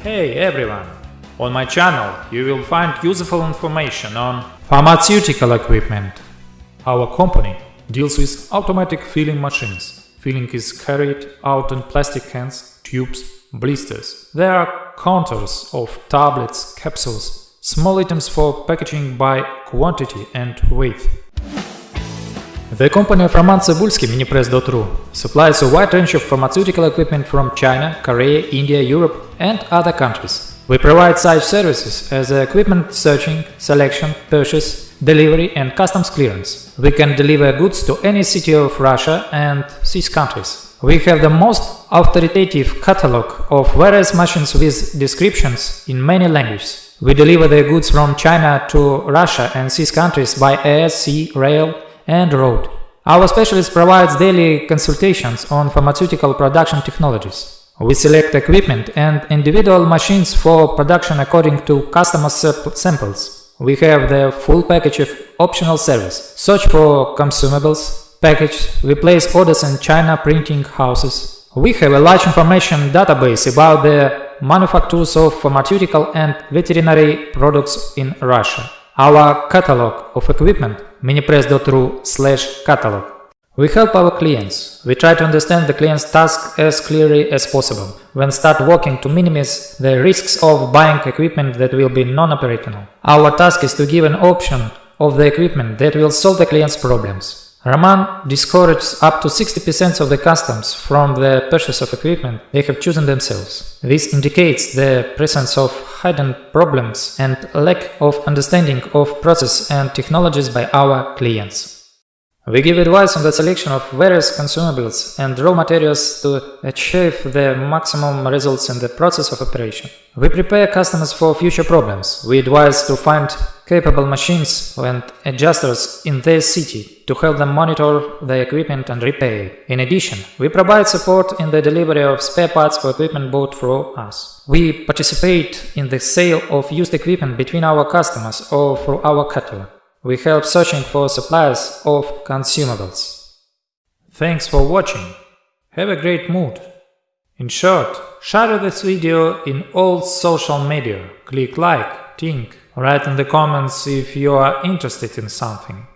Hey everyone! On my channel you will find useful information on pharmaceutical equipment. Our company deals with automatic filling machines. Filling is carried out in plastic cans, tubes, blisters. There are counters of tablets, capsules, small items for packaging by quantity and weight. The company RomanTsibulsky Minipress.ru supplies a wide range of pharmaceutical equipment from China, Korea, India, Europe and other countries. We provide such services as equipment searching, selection, purchase, delivery and customs clearance. We can deliver goods to any city of Russia and CIS countries. We have the most authoritative catalog of various machines with descriptions in many languages. We deliver the goods from China to Russia and CIS countries by air, sea, rail and road. Our specialist provides daily consultations on pharmaceutical production technologies. We select equipment and individual machines for production according to customer samples. We have the full package of optional service. Search for consumables, package, we place orders in China printing houses. We have a large information database about the manufacturers of pharmaceutical and veterinary products in Russia. Our catalog of equipment, minipress.ru/catalog. We help our clients. We try to understand the client's task as clearly as possible. When start working to minimize the risks of buying equipment that will be non-operational. Our task is to give an option of the equipment that will solve the client's problems. Roman discourages up to 60% of the customers from the purchase of equipment they have chosen themselves. This indicates the presence of hidden problems and lack of understanding of process and technologies by our clients. We give advice on the selection of various consumables and raw materials to achieve the maximum results in the process of operation. We prepare customers for future problems. We advise to find capable machines and adjusters in their city to help them monitor the equipment and repair it. In addition, we provide support in the delivery of spare parts for equipment bought through us. We participate in the sale of used equipment between our customers or through our catalog. We help searching for suppliers of consumables. Thanks for watching. Have a great mood. In short, share this video in all social media. Click like, think, write in the comments if you are interested in something.